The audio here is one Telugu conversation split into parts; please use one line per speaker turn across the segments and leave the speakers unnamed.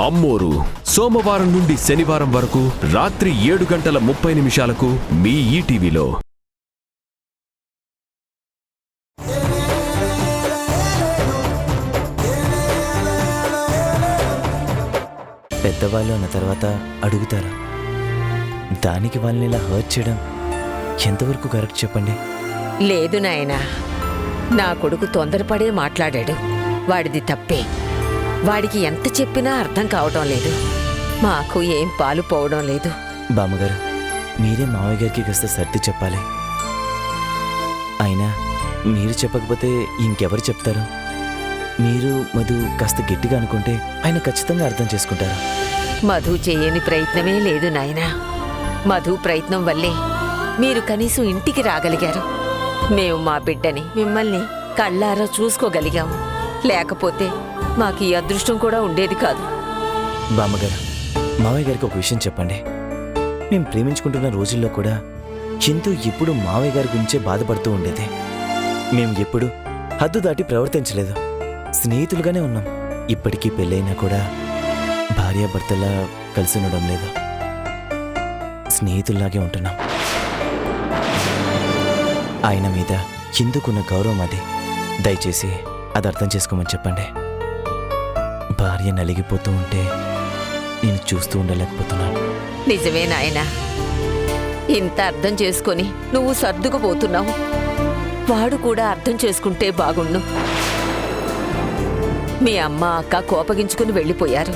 అమ్మోరు సోమవారం నుండి శనివారం వరకు రాత్రి 7:30 మీ ఈటీవీలో.
పెద్దవాళ్ళు అన్న తర్వాత అడుగుతారా? దానికి వాళ్ళని ఇలా హర్ట్ చేయడం ఎంతవరకు కరెక్ట్ చెప్పండి?
లేదు నాయనా, నా కొడుకు తొందరపడే మాట్లాడాడు. వాడిది తప్పే. వాడికి ఎంత చెప్పినా అర్థం కావడం లేదు. మాకు ఏం పాలు పోవడం లేదు.
బామ్మగారు, మీరే మావయ్య గారికి కాస్త సర్ది చెప్పాలి. అయినా మీరు చెప్పకపోతే ఇంకెవరు చెప్తారు? మీరు మధు కాస్త గట్టిగా అనుకుంటే ఆయన ఖచ్చితంగా అర్థం చేసుకుంటారు.
మధు చేయని ప్రయత్నమే లేదు నాయనా. మధు ప్రయత్నం వల్లే మీరు కనీసం ఇంటికి రాగలిగారు. మేము మా బిడ్డని, మిమ్మల్ని కళ్ళారా చూసుకోగలిగాము. లేకపోతే మాకు ఈ అదృష్టం కూడా ఉండేది కాదు.
బామ్మగారు, మావయ్య గారికి ఒక విషయం చెప్పండి. మేము ప్రేమించుకుంటున్న రోజుల్లో కూడా చింతూ ఎప్పుడు మావయ్య గారి గురించే బాధపడుతూ ఉండేది. మేము ఎప్పుడు హద్దు దాటి ప్రవర్తించలేదు. స్నేహితులుగానే ఉన్నాం. ఇప్పటికీ పెళ్ళైనా కూడా భార్యాభర్తలా కలిసి ఉండడం లేదు. స్నేహితుల్లాగే ఉంటున్నాం. ఆయన మీద ఎందుకున్న గౌరవం అది. దయచేసి అది అర్థం చేసుకోమని చెప్పండి. భార్య నలిగిపోతూ ఉంటే నేను చూస్తూ ఉండలేకపోతున్నాను.
నిజమే నాయనా, ఇంత అర్థం చేసుకొని నువ్వు సర్దుకుపోతున్నావు. వాడు కూడా అర్థం చేసుకుంటే బాగుండు. మీ అమ్మ అక్క కోపగించుకుని వెళ్ళిపోయారు.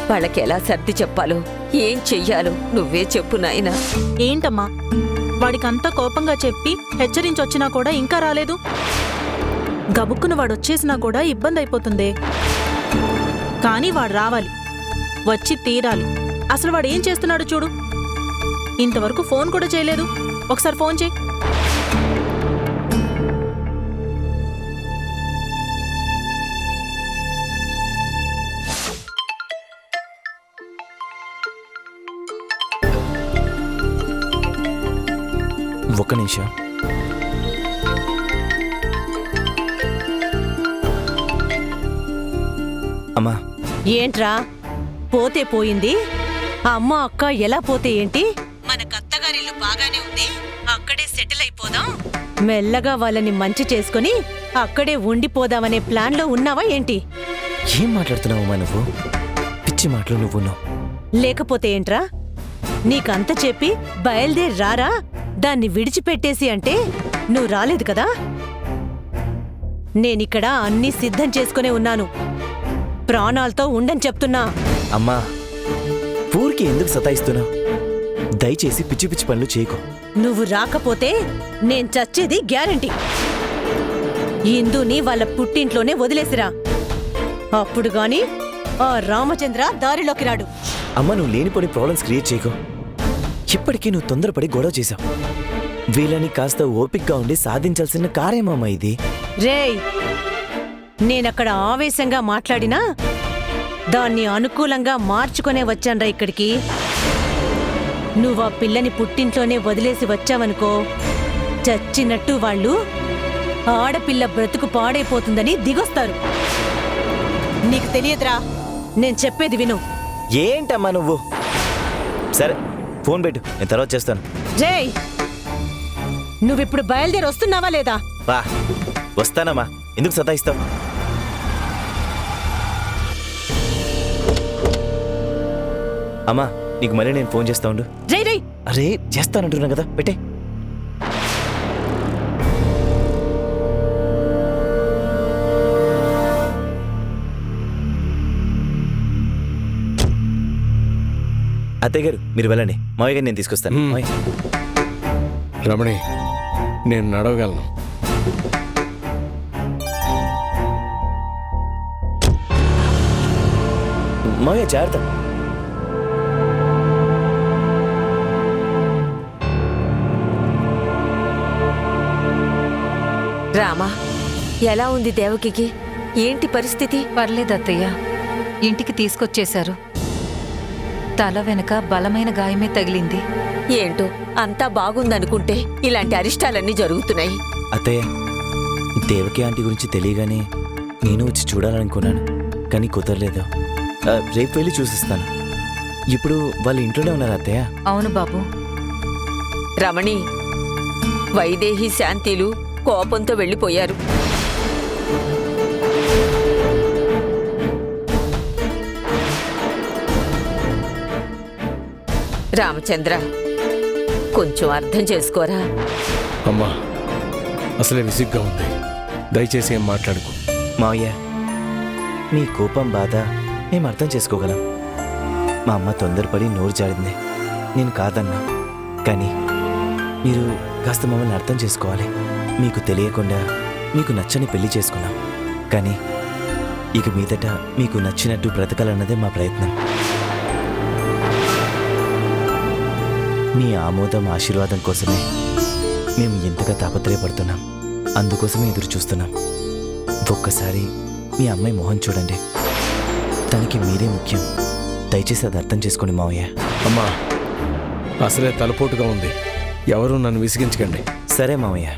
వాళ్ళకి ఎలా సర్ది చెప్పాలో, ఏం చెయ్యాలో నువ్వే చెప్పు నాయనా.
ఏంటమ్మా, వాడికంతా కోపంగా చెప్పి హెచ్చరించొచ్చినా కూడా ఇంకా రాలేదు? గబుక్కున వాడొచ్చేసినా కూడా ఇబ్బంది అయిపోతుంది. కానీ వాడు రావాలి, వచ్చి తీరాలి. అసలు వాడు ఏం చేస్తున్నాడు చూడు. ఇంతవరకు ఫోన్ కూడా చేయలేదు. ఒకసారి ఫోన్ చేయి.
ఒక్క నిమిషం. అమ్మా.
ఏంట్రా, పోతే పోయింది. అమ్మ అక్క ఎలా పోతే ఏంటి? మన కత్తగారిల్లు బాగానే ఉంది, అక్కడే సెటిల్ అయిపోదాం. మెల్లగా వాళ్ళని మంచి చేసుకుని అక్కడే ఉండిపోదామనే ప్లాన్లో ఉన్నావా ఏంటి?
ఏం మాట్లాడుతున్నావమ్మా నువ్వు? పిచ్చి మాటలు నువ్వు.
లేకపోతే ఏంట్రా, నీకంత చెప్పి బయలుదేరి రారా, దాన్ని విడిచిపెట్టేసి అంటే నువ్వు రాలేదు కదా. నేనిక్కడ అన్నీ సిద్ధం చేసుకునే ఉన్నాను. ప్రాణాలతో ఉండని చెప్తున్నా.
అమ్మా, పూర్కి ఎందుకు సతాయిస్తున్నావు? దయచేసి పిచ్చి పిచ్చి పనులు చేయకు.
నువ్వు రాకపోతే నేను చచ్చేది గ్యారంటీ. ఇందుని వాళ్ళ పుట్టింట్లోనే వదిలేసిరా. అప్పుడు గాని ఆ రామచంద్ర దారిలోకి రాడు.
అమ్మ, నువ్వు లేనిపోని ప్రాబ్లమ్స్ క్రియేట్ చేయకు. ఇప్పటికీ నువ్వు తొందరపడి గొడవ చేశావు. వీళ్ళని కాస్త ఓపిక్గా ఉండి సాధించాల్సిన కార్యమమ్మా ఇది.
రేయ్, నేనక్కడ ఆవేశంగా మాట్లాడినా దాన్ని అనుకూలంగా మార్చుకునే వచ్చాన్రా ఇక్కడికి. నువ్వా పిల్లని పుట్టింట్లోనే వదిలేసి వచ్చావనుకో, చచ్చినట్టు వాళ్ళు ఆడపిల్ల బ్రతుకు పాడైపోతుందని దిగొస్తారు. నీకు తెలియదురా, నేను చెప్పేది విను.
ఏంటమ్మా నువ్వు? సరే, ఫోన్ పెట్టు, నేను తర్వాత చేస్తాను.
రేయ్, నువ్విప్పుడు బయలుదేరి వస్తున్నావా లేదా?
వా, వస్తానమ్మా. ఎందుకు సతాయిస్తావు? అమ్మా, నీకు మళ్ళీ నేను ఫోన్ చేస్తా ఉండు.
రేయ్ రేయ్,
అరే చేస్తానంటున్నా కదా, పెట్టే. అత్తయ్య గారు, మీరు వెళ్ళండి. మావయ్య గారు నేను తీసుకొస్తాను.
రమణి, నేను నడవగలను.
మావయ్య జాగ్రత్త.
రామా, ఎలా ఉంది దేవకికి? ఏంటి పరిస్థితి?
పర్లేదత్తయ్య, ఇంటికి తీసుకొచ్చేశారు. తల వెనక బలమైన గాయమే తగిలింది.
ఏంటో అంతా బాగుందనుకుంటే ఇలాంటి అరిష్టాలన్నీ జరుగుతున్నాయి.
అత్తయ్య, దేవకి ఆంటీ గురించి తెలియగానే నేను వచ్చి చూడాలనుకున్నాను, కానీ కుదరలేదు. రేపు వెళ్ళి చూసిస్తాను. ఇప్పుడు వాళ్ళు ఇంట్లోనే ఉన్నారు అత్తయ్య.
అవును బాబు.
రమణి, వైదేహి శాంతిలు కోపంతో వెళ్ళిపోయారు. రామచంద్ర, కొంచెం అర్థం చేసుకోరా.
అమ్మా, అసలే విసిగ్గా ఉంది. దయచేసి ఏం మాట్లాడుకో.
మావయ్య, మీ కోపం బాధ మేము అర్థం చేసుకోగలం. మా అమ్మ తొందరపడి నోరు జారింది, నేను కాదన్నా. కానీ మీరు కాస్త మమ్మల్ని అర్థం చేసుకోవాలి. మీకు తెలియకుండా మీకు నచ్చని పెళ్లి చేసుకున్నాం. కానీ ఇక మీదట మీకు నచ్చినట్టు బ్రతకాలన్నదే మా ప్రయత్నం. మీ ఆమోదం, ఆశీర్వాదం కోసమే మేము ఎంతగా తాపత్రయపడుతున్నాం. అందుకోసమే ఎదురు చూస్తున్నాం. ఒక్కసారి మీ అమ్మాయి మొహం చూడండి. తనకి మీరే ముఖ్యం. దయచేసి అది అర్థం చేసుకోండి మావయ్య.
అమ్మా, అసలే తలపోటుగా ఉంది. ఎవరూ నన్ను విసిగించకండి.
సరే మావయ్య,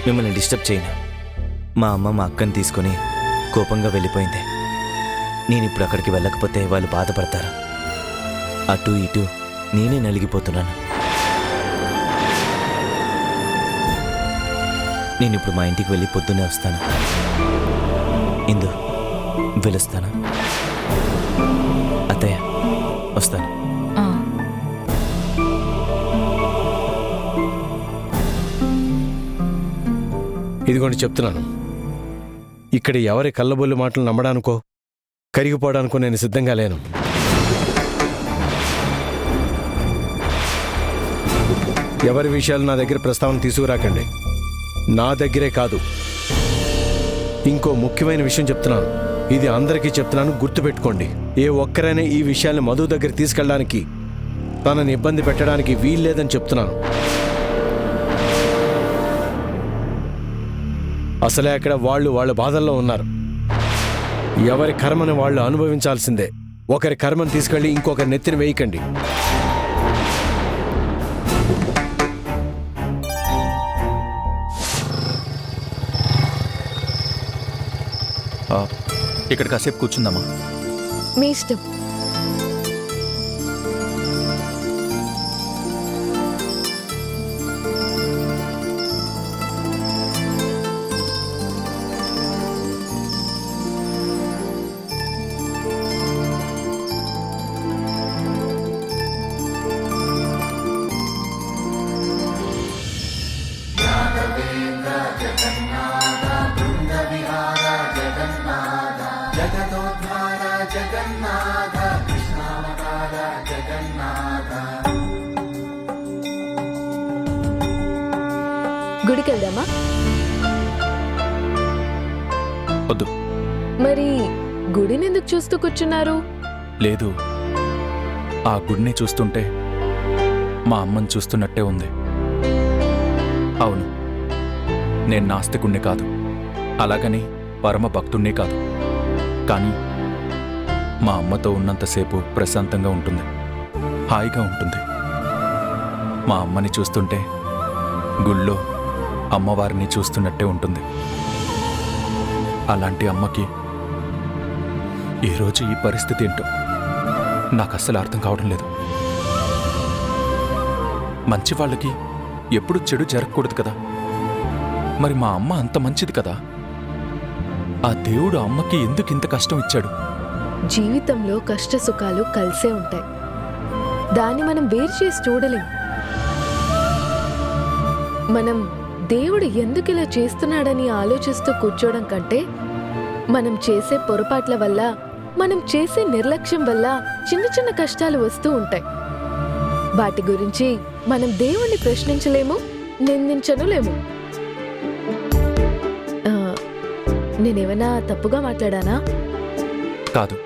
మిమ్మల్ని డిస్టర్బ్ చేయను. మా అమ్మ మా అక్కని తీసుకొని కోపంగా వెళ్ళిపోయింది. నేను ఇప్పుడు అక్కడికి వెళ్ళకపోతే వాళ్ళు బాధపడతారు. అటు ఇటు నేనే నలిగిపోతున్నాను. నేను ఇప్పుడు మా ఇంటికి వెళ్ళి పొద్దున్నే వస్తాను. ఇందు, వెళ్ళొస్తాను. అత్తయ్య, వస్తాను.
ఆ,
ఇదిగోండి చెప్తున్నాను, ఇక్కడ ఎవరి కళ్ళబొల్లి మాటలు నమ్మడానికో కరిగిపోవడానికో నేను సిద్ధంగా లేను. ఎవరి విషయాలు నా దగ్గర ప్రస్తావన తీసుకురాకండి. నా దగ్గరే కాదు, ఇంకో ముఖ్యమైన విషయం చెప్తున్నాను. ఇది అందరికీ చెప్తున్నాను, గుర్తుపెట్టుకోండి. ఏ ఒక్కరైనా ఈ విషయాన్ని మధు దగ్గర తీసుకెళ్ళడానికి, తనని ఇబ్బంది పెట్టడానికి వీల్లేదని చెప్తున్నాను. అసలే అక్కడ వాళ్ళ బాధల్లో ఉన్నారు. ఎవరి కర్మని వాళ్ళు అనుభవించాల్సిందే. ఒకరి కర్మను తీసుకెళ్ళి ఇంకొకరి నెత్తిన వేయకండి.
ఇక్కడ కాసేపు కూర్చుందామా?
మీ ఇష్టం. గుడికి వెళ్దామా?
వద్దు.
మరి గుడిని ఎందుకు చూస్తూ కూర్చున్నారు?
లేదు, ఆ గుడిని చూస్తుంటే మా అమ్మని చూస్తున్నట్టే ఉంది. అవును, నేను నాస్తికుణ్ణి కాదు, అలాగని పరమ భక్తుణ్ణి కాదు. కానీ మా అమ్మతో ఉన్నంతసేపు ప్రశాంతంగా ఉంటుంది, హాయిగా ఉంటుంది. మా అమ్మని చూస్తుంటే గుళ్ళో అమ్మవారిని చూస్తున్నట్టే ఉంటుంది. అలాంటి అమ్మకి ఈరోజు ఈ పరిస్థితి ఏంటో నాకు అస్సలు అర్థం కావడం లేదు. మంచి వాళ్ళకి ఎప్పుడు చెడు జరగకూడదు కదా. మరి మా అమ్మ అంత మంచిది కదా. ఆ దేవుడు అమ్మకి ఎందుకు ఇంత కష్టం ఇచ్చాడు?
జీవితంలో కష్ట సుఖాలు కలిసే ఉంటాయి. దాన్ని మనం వేరు చేసి చూడలేం. మనం దేవుడు ఎందుకు ఇలా చేస్తున్నాడని ఆలోచిస్తూ కూర్చోవడం కంటే, మనం చేసే పొరపాట్ల వల్ల, మనం చేసే నిర్లక్ష్యం వల్ల చిన్న చిన్న కష్టాలు వస్తూ ఉంటాయి. వాటి గురించి మనం దేవుణ్ణి ప్రశ్నించలేము, నిందించనులేము. నేనేమైనా తప్పుగా మాట్లాడానా?
కాదు,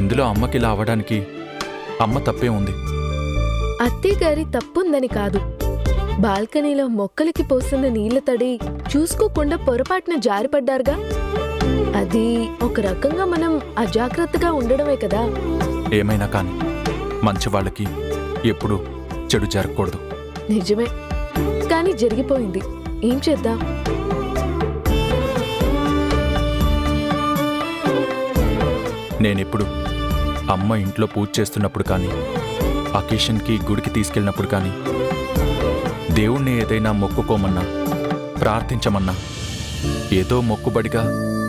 ఇందులో అమ్మకి ఇలా అవ్వడానికి అమ్మ తప్పే ఉంది.
అత్తయ్య గారి తప్పుందని కాదు. బాల్కనీలో మొక్కలకి పోసిన నీళ్ల తడి చూసుకోకుండా పొరపాటున జారిపడ్డారుగా. అది ఒక రకంగా మనం అజాగ్రత్తగా ఉండడమే కదా.
ఏమైనా కానీ మంచి వాళ్ళకి ఎప్పుడు చెడు జరగకూడదు.
నిజమే, కానీ జరిగిపోయింది. ఏం చేద్దాం?
నేనెప్పుడు అమ్మ ఇంట్లో పూజ చేస్తున్నప్పుడు కానీ అకేషన్కి గుడికి తీసుకెళ్ళినప్పుడు కానీ దేవుణ్ణి ఏదైనా మొక్కుకోమన్నా ప్రార్థించమన్నా ఏదో మొక్కుబడిగా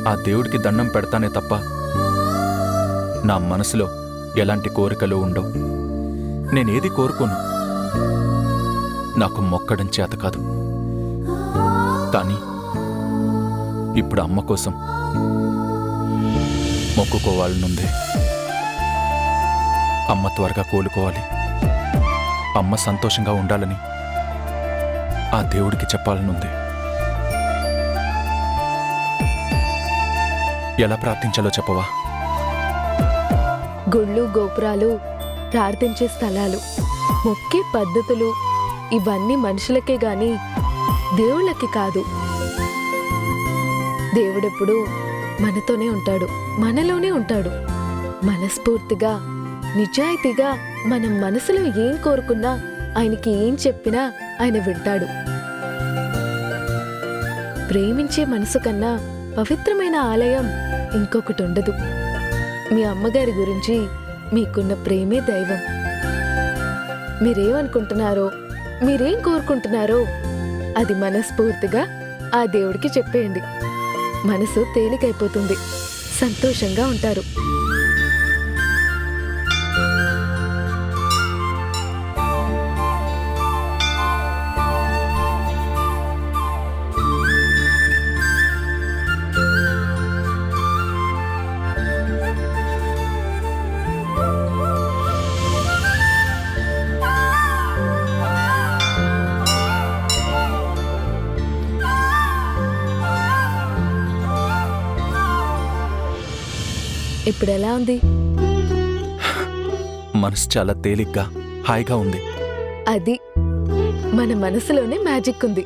ఆ దేవుడికి దండం పెడతానే తప్ప నా మనసులో ఎలాంటి కోరికలు ఉండవు. నేనేది కోరుకోను. నాకు మొక్కడం చేత కాదు. కానీ ఇప్పుడు అమ్మ కోసం మొక్కుకోవాలనుంది. అమ్మ త్వరగా కోలుకోవాలి, అమ్మ సంతోషంగా ఉండాలని ఆ దేవుడికి చెప్పాలనుంది. ఎలా ప్రార్థించాలో చెప్పవా?
గుళ్ళు గోపురాలు ప్రార్థించే స్థలాలు, మొక్కే పద్ధతులు ఇవన్నీ మనుషులకే గాని దేవుళ్ళకి కాదు. దేవుడెప్పుడు మనతోనే ఉంటాడు, మనలోనే ఉంటాడు. మనస్ఫూర్తిగా నిజాయితీగా మనం మనసులో ఏం కోరుకున్నా, ఆయనకి ఏం చెప్పినా ఆయన వింటాడు. ప్రేమించే మనసు కన్నా పవిత్రమైన ఆలయం ఇంకొకటి ఉండదు. మీ అమ్మగారి గురించి మీకున్న ప్రేమే దైవం. మీరేమనుకుంటున్నారో, మీరేం కోరుకుంటున్నారో అది మనస్ఫూర్తిగా ఆ దేవుడికి చెప్పేయండి. మనసు తేలికైపోతుంది, సంతోషంగా ఉంటారు. ఇప్పుడు ఎలా ఉంది?
మనసు చాలా తేలిగ్గా హాయిగా ఉంది.
అది మన మనసులోనే మ్యాజిక్ ఉంది.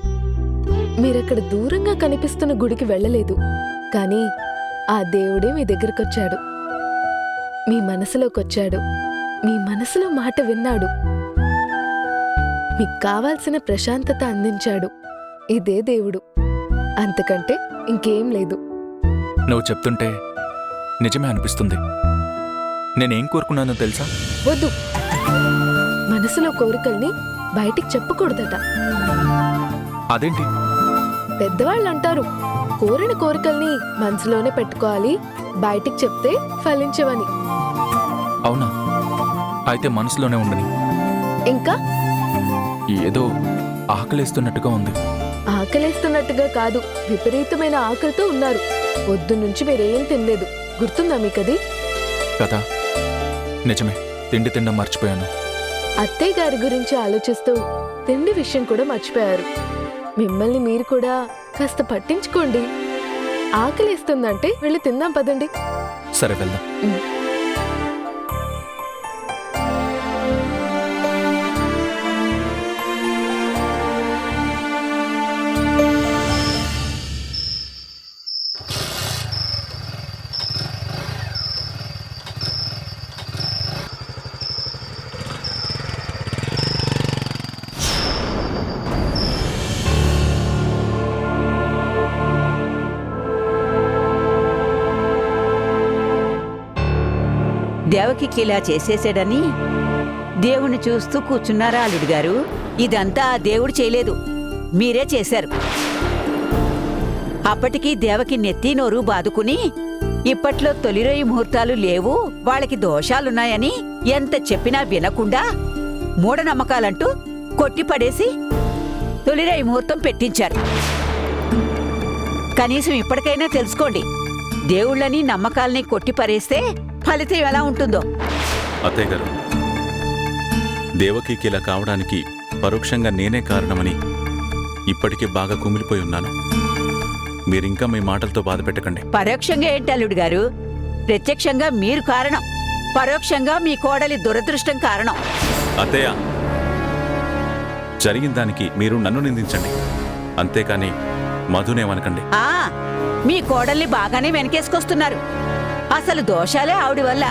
మీరక్కడ దూరంగా కనిపిస్తున్న గుడికి వెళ్ళలేదు, కానీ ఆ దేవుడే మీ దగ్గరకొచ్చాడు, మీ మనసులోకొచ్చాడు, మీ మనసులో మాట విన్నాడు, మీకు కావాల్సిన ప్రశాంతత అందించాడు. ఇదే దేవుడు, అంతకంటే ఇంకేం లేదు.
నువ్వు చెప్తుంటే నిజమే అనిపిస్తుంది. నేనేం కోరుకున్నానో తెలుసా?
వద్దు, మనసులో కోరికల్ని బయటికి చెప్పకూడదట.
అదేంటి?
పెద్దవాళ్ళు అంటారు, కోరిన కోరికల్ని మనసులోనే పెట్టుకోవాలి, బయటికి చెప్తే ఫలించవని.
అవునా? అయితే మనసులోనే ఉండని.
ఇంకా
ఏదో ఆకలేస్తున్నట్టుగా ఉంది.
ఆకలేస్తున్నట్టుగా కాదు, విపరీతమైన ఆకలితో ఉన్నారు. పొద్దు నుంచి మీరేం తినలేదు, గుర్తుందా మీకది?
కదా, నిజమే. తిండి తిండం మర్చిపోయాను.
అత్తయ్య గారి గురించి ఆలోచిస్తూ తిండి విషయం కూడా మర్చిపోయారు. మిమ్మల్ని మీరు కూడా కాస్త పట్టించుకోండి. ఆకలేస్తుందంటే వెళ్ళి తిందాం పదండి.
సరే, వెళ్దాం.
దేవకికి ఇలా చేసేసాడని దేవుణ్ణి చూస్తూ కూర్చున్నారా అల్లుడు గారు? ఇదంతా ఆ దేవుడు చేయలేదు, మీరే చేశారు. అప్పటికీ దేవకి నెత్తి నోరు బాదుకుని ఇప్పట్లో తొలిరోయి ముహూర్తాలు లేవు, వాళ్ళకి దోషాలున్నాయని ఎంత చెప్పినా వినకుండా మూఢనమ్మకాలంటూ కొట్టిపడేసి తొలిరోయి ముహూర్తం పెట్టించారు. కనీసం ఇప్పటికైనా తెలుసుకోండి, దేవుళ్ళని నమ్మకాల్ని కొట్టిపరేస్తే ఫలితం ఎలా ఉంటుందో.
అత్తయ్య గారు, దేవకికి ఇలా కావడానికి పరోక్షంగా నేనే కారణమని ఇప్పటికే బాగా కుమిలిపోయి ఉన్నాను. మీరింకా మీ మాటలతో బాధ పెట్టకండి.
పరోక్షంగా ఏంటి అల్లుడు గారు? ప్రత్యక్షంగా మీరు కారణం, పరోక్షంగా మీ కోడలి దురదృష్టం కారణం.
అత్తయ్య, జరిగిన దానికి మీరు నన్ను నిందించండి, అంతేకాని మధునేమనకండి.
మీ కోడల్ని బాగానే వెనకేసుకొస్తున్నారు. అసలు దోషాలే ఆవిడ వల్ల,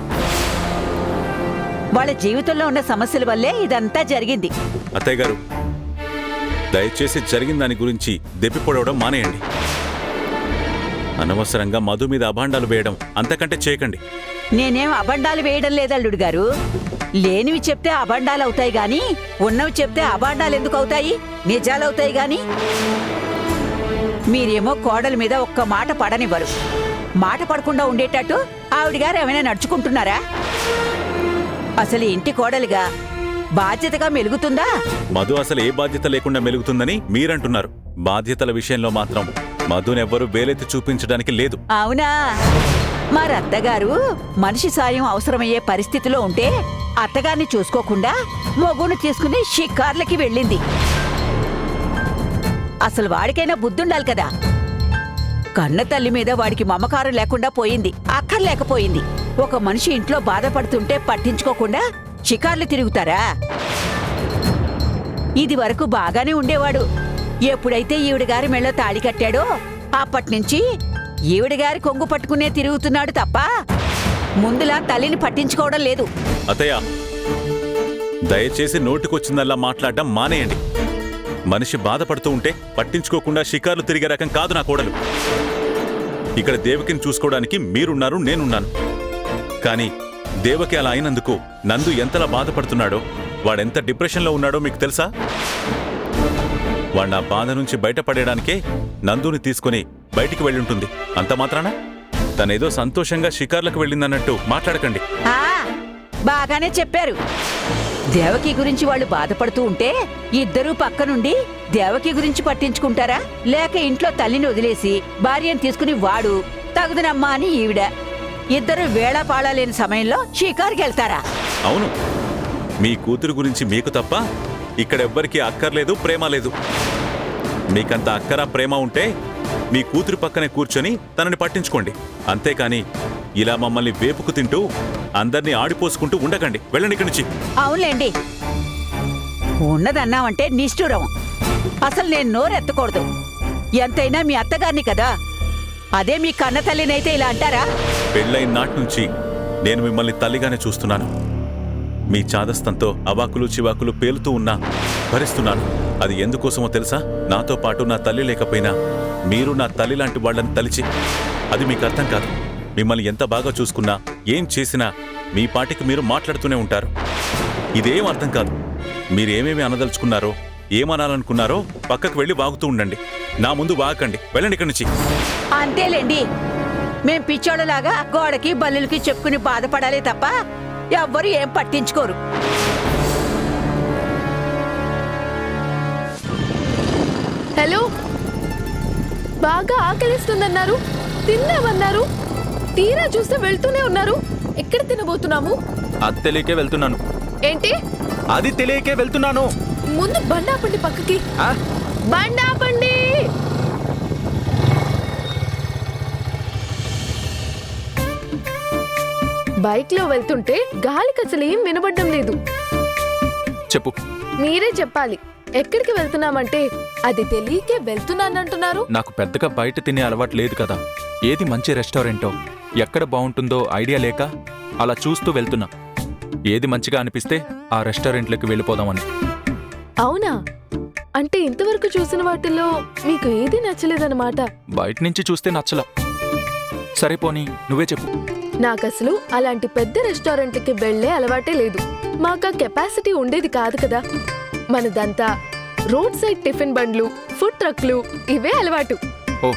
వాళ్ళ జీవితంలో ఉన్న సమస్యల వల్లే ఇదంతా జరిగింది.
అత్తయ్య గారు, దయచేసి జరిగిన దాని గురించి దెప్పిపొడవడం మానేయండి. అనవసరంగా మధు మీద అభాండాలు వేయడం అంతకంటే చేయకండి.
నేనేం అబండాలు వేయడం లేదు అల్లుడు గారు. లేనివి చెప్తే అబండాలు అవుతాయి గాని ఉన్నవి చెప్తే అబాండాలు ఎందుకు అవుతాయి? నిజాలవుతాయి గాని. మీరేమో కోడల మీద ఒక్క మాట పడనివ్వరు. మాట పడకుండా ఉండేటట్టు ఆవిడ గారు ఏమైనా నడుచుకుంటున్నారా? అసలు ఇంటి కోడలిగా బాధ్యతగా మెలుగుతుందా?
మధు అసలు ఏ బాధ్యత లేకుండా మెలుగుతుందని మీరంటున్నారు. బాధ్యతల విషయంలో మాత్రం మధునెవ్వరూ వేలెత్తి చూపించడానికి లేదు.
అవునా? మరి అత్తగారు మనిషి సాయం అవసరమయ్యే పరిస్థితిలో ఉంటే అత్తగారిని చూసుకోకుండా మొగును తీసుకుని షికార్లకి వెళ్ళింది. అసలు వాడికైనా బుద్ధుండాలి కదా. కన్న తల్లి మీద వాడికి మమకారం లేకుండా పోయింది, అక్కర్లేకపోయింది. ఒక మనిషి ఇంట్లో బాధపడుతుంటే పట్టించుకోకుండా షికార్లు తిరుగుతారా? ఇది వరకు బాగానే ఉండేవాడు. ఎప్పుడైతే ఈవిడగారి మెళ్ళ తాళి కట్టాడో అప్పట్నుంచి ఈవిడగారి కొంగు పట్టుకునే తిరుగుతున్నాడు తప్ప ముందులా తల్లిని పట్టించుకోవడం లేదు.
అత్తయ్య, దయచేసి నోటికొచ్చిందల్లా మాట్లాడడం మానేయండి. మనిషి బాధపడుతూ ఉంటే పట్టించుకోకుండా షికార్లు తిరిగే రకం కాదు నా కోడలు. ఇక్కడ దేవకిని చూసుకోవడానికి మీరున్నారు, నేనున్నాను. కానీ దేవకి అలా అయినందుకు నందు ఎంతలా బాధపడుతున్నాడో, వాడెంత డిప్రెషన్లో ఉన్నాడో మీకు తెలుసా? వాడు నా బాధ నుంచి బయటపడేయడానికే నందుని తీసుకుని బయటికి వెళ్ళుంటుంది. అంత మాత్రాన తనేదో సంతోషంగా షికార్లకు వెళ్ళిందన్నట్టు మాట్లాడకండి.
బాగానే చెప్పారు. దేవకి గురించి వాళ్ళు బాధపడుతూ ఉంటే ఇద్దరూ పక్క నుండి దేవకి గురించి పట్టించుకుంటారా? లేక ఇంట్లో తల్లిని వదిలేసి భార్యను తీసుకుని వాడు తగుదనమ్మా అని ఈవిడ ఇద్దరు వేళాపాళా లేని సమయంలో షికారుకి వెళ్తారా?
అవును, మీ కూతురు గురించి మీకు తప్ప ఇక్కడెవ్వరికీ అక్కర్లేదు, ప్రేమ లేదు. మీకంత అక్కర ప్రేమ ఉంటే మీ కూతురు పక్కనే కూర్చొని తనని పట్టించుకోండి. అంతేకాని ఇలా మమ్మల్ని వేపుకు తింటూ అందర్నీ ఆడిపోసుకుంటూ ఉండకండి. వెళ్ళండి ఇక్కడి నుంచి.
అవునులేండి, ఉన్నదన్నావంటే నిష్ఠురం. అసలు నేను నోరెత్తకూడదు. ఎంతైనా మీ అత్తగారిని కదా. అదే మీ కన్న తల్లినైతే ఇలా అంటారా?
పెళ్ళైన నాటి నుంచి నేను మిమ్మల్ని తల్లిగానే చూస్తున్నాను. మీ చాదస్తంతో అవాకులు చివాకులు పేలుతూ ఉన్నా భరిస్తున్నాను. అది ఎందుకోసమో తెలుసా? నాతో పాటు నా తల్లి లేకపోయినా మీరు నా తల్లి లాంటి వాళ్ళని తలిచి. అది మీకు అర్థం కాదు. మిమ్మల్ని ఎంత బాగా చూసుకున్నా, ఏం చేసినా మీ పాటికి మీరు మాట్లాడుతూనే ఉంటారు. ఇదేం అర్థం కాదు. మీరేమేమి అనదలుచుకున్నారో, ఏమనాలనుకున్నారో పక్కకు వెళ్ళి వాగుతూ ఉండండి. నా ముందు వాగకండి. వెళ్ళండి ఇక్కడి నుంచి.
అంతేలేండి, మేం పిచ్చోళ్ళలాగా గోడకి బల్లులకి చెప్పుకుని బాధపడాలి తప్ప ఎవ్వరు ఏం పట్టించుకోరు.
హలో, బాగా ఆకలిస్తుందన్నారు, తిన్నామన్నారు. తీరా చూస్తే వెళ్తూనే ఉన్నారు. ఎక్కడ తినబోతున్నాము?
అది తెలియకే వెళ్తున్నాను.
ఏంటి?
అది తెలియకే వెళ్తున్నాను.
ముందు బండాపండి పక్కకి. బండాపండి. బైక్ లో వెళ్తుంటే గాలికి అసలు ఏం వినబడ్డం లేదు.
చెప్పు.
మీరే చెప్పాలి. ఎక్కడికి వెళ్తున్నామంటే అది తెలియకే వెళ్తున్నానంటున్నారు.
నాకు పెద్దగా బయట తినే అలవాటు లేదు కదా. ఏది మంచి రెస్టారెంటో, ఎక్కడ బాగుంటుందో ఐడియా లేక అలా చూస్తూ వెళ్తున్నా. ఏది మంచిగా అనిపిస్తే ఆ రెస్టారెంట్లోకి వెళ్ళిపోదామని.
అవునా? అంటే ఇంతవరకు చూసిన వాటిల్లో మీకు ఏది నచ్చలేదన్నమాట.
బయట నుంచి చూస్తే నచ్చలా. సరే పోనీ నువ్వే చెప్పు.
నాకసలు అలాంటి పెద్ద రెస్టారెంట్కి వెళ్లే అలవాటే లేదు. మాకా కెపాసిటీ ఉండేది కాదు కదా. మనదంతా రోడ్ సైడ్ టిఫిన్ బండ్లు, ఫుడ్ ట్రక్లు ఇవే అలవాటు.
ఓ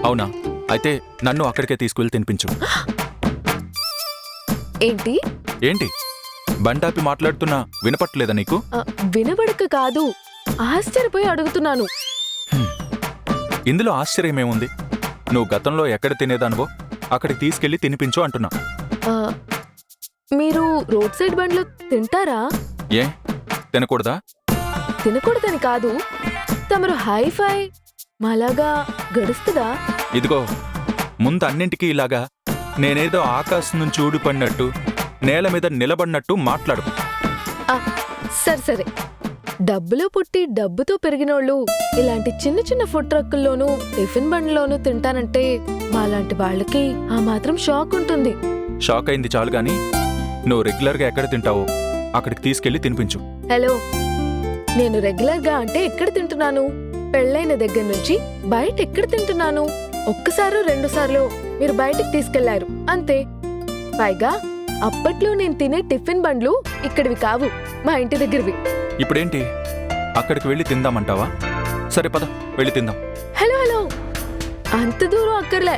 అవునా? అయితే నన్ను అక్కడికే తీసుకువెళ్ళి తినిపించు.
ఏంటి
ఏంటి బండాపి మాట్లాడుతున్నా వినపట్లేదా నీకు?
వినబడక కాదు, ఆశ్చర్యపోయి అడుగుతున్నాను.
ఇందులో ఆశ్చర్యమేముంది? నువ్వు గతంలో ఎక్కడ తినేదానివో అక్కడికి తీసుకెళ్లి తినిపించు అంటున్నా.
మీరు రోడ్ సైడ్ బండ్లు తింటారా?
ఏ తినకూడదా?
తినకూడదని కాదు, తమరు హైఫై మలాగా గడుస్తుందా?
ఇదిగో, ముందు అన్నింటికీ ఇలాగా నేనేదో ఆకాశం నుంచి ఊడిపడినట్టు నేల మీద నిలబడినట్టు మాట్లాడు.
సరే సరే, డబ్బులో పుట్టి డబ్బుతో పెరిగినోళ్ళు ఇలాంటి చిన్న చిన్న ఫుడ్ ట్రక్కుల్లోనూ టిఫిన్ బండ్లోనూ తింటానంటే మాలాంటి వాళ్ళకి ఆ మాత్రం షాక్ ఉంటుంది.
షాక్ అయింది చాలు గాని నువ్వు రెగ్యులర్గా ఎక్కడ తింటావో అక్కడికి తీసుకెళ్లి తినిపించు.
హలో, నేను రెగ్యులర్గా అంటే ఎక్కడ తింటున్నాను? పెళ్ళైన దగ్గర నుంచి బయట ఎక్కడ తింటున్నాను? ఒక్కసారో 2 సార్లు మీరు బయటికి తీసుకెళ్లారు అంతే. పైగా అప్పట్లో నేను తినే టిఫిన్ బండ్లు ఇక్కడివి కావు, మా ఇంటి దగ్గరవి.
ఇప్పుడేంటి అక్కడికి వెళ్ళి తిందామంటావా? సరే పద వెళ్ళి తిందాం.
హలో హలో, అంత దూరం అక్కర్లే,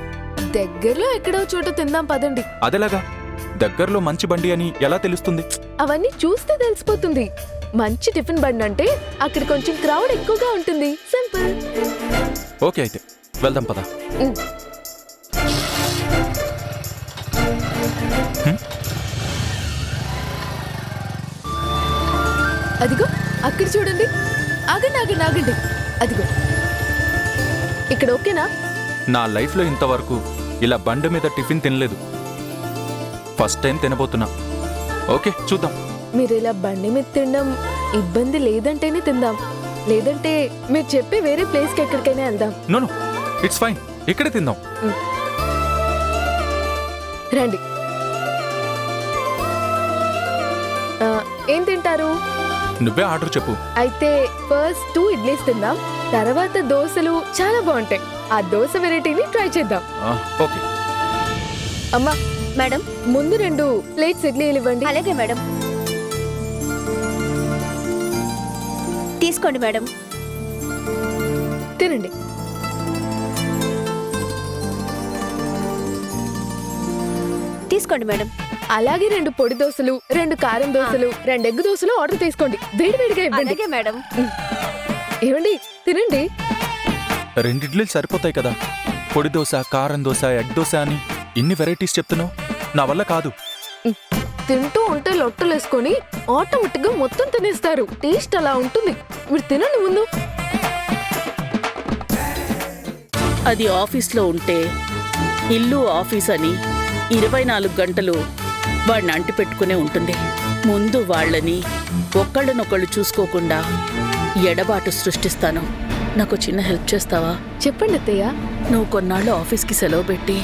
దగ్గరలో ఎక్కడో చోట తిందాం పదండి.
అదేలాగా? దగ్గరలో మంచి బండి అని ఎలా తెలుస్తుంది?
అవన్నీ చూస్తే తెలిసిపోతుంది. మంచి టిఫిన్ బండి అంటే అక్కడ కొంచెం క్రౌడ్ ఎక్కువగా ఉంటుంది. సింపుల్.
ఓకే అయితే వెళ్దాం పద.
అదిగో అక్కడ చూడండి. ఆగండి ఆగండి ఆగండి, అదిగో ఇక్కడ. ఓకేనా?
నా లైఫ్లో ఇంతవరకు ఇలా బండి మీద టిఫిన్ తినలేదు. First time తినబోతున్నా. ఓకే చూద్దాం.
మీరు ఇలా బండి మీద తినడం ఇబ్బంది లేదంటేనే తిందాం, లేదంటే మీరు చెప్పే వేరే ప్లేస్కి ఎక్కడికైనా వెళ్దాం.
నో నో, ఇట్స్ ఫైన్, ఇక్కడే తిందాం.
రండి. ఏం తింటారు?
నువ్వే ఆర్డర్ చెప్పు.
అయితే ఫస్ట్ 2 ఇడ్లీస్ తిందాం, తర్వాత దోశలు చాలా బాగుంటాయి. ఆ దోశ వెరైటీని ట్రై చేద్దాం.
ఓకే.
అమ్మా మేడం, ముందు 2 ప్లేట్స్ ఇడ్లీలు ఇవ్వండి.
అలాగే మేడం. తీసుకోండి మేడం.
తినండి.
తీసుకోండి మేడం.
అలాగే 2 పొడి దోశలు, 2 కారం దోశలు, 2 ఎగ్ దోశలు ఆర్డర్ తీసుకోండి. వేడివేడిగా ఇవ్వండి.
అలాగే మేడం.
ఏమండి, తినండి.
2 ఇడ్లీలు సరిపోతాయి కదా? పొడి దోశ, కారం దోశ, ఎగ్ దోశ అని ఇన్ని వెరైటీస్ చెప్తున్నావు, నా వల్ల కాదు.
తింటూ ఉంటే లొట్టలు వేసుకొని ఆటోమేటిక్ గా మొత్తం తినేస్తారు. టేస్ట్ అలా ఉంటుంది. మీరు తినండి ముందు.
అది ఆఫీస్లో ఉంటే ఇల్లు ఆఫీస్ అని 24 గంటలు వాడిని అంటి పెట్టుకునే ఉంటుంది. ముందు వాళ్ళని ఒకళ్ళనొకళ్ళు చూసుకోకుండా ఎడబాటు సృష్టిస్తాను. నాకు చిన్న హెల్ప్ చేస్తావా?
చెప్పండి అత్తయ్య.
నువ్వు కొన్నాళ్ళు ఆఫీస్కి సెలవు పెట్టి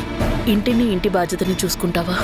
ఇంటిని ఇంటి బాధ్యతని చూసుకుంటావా?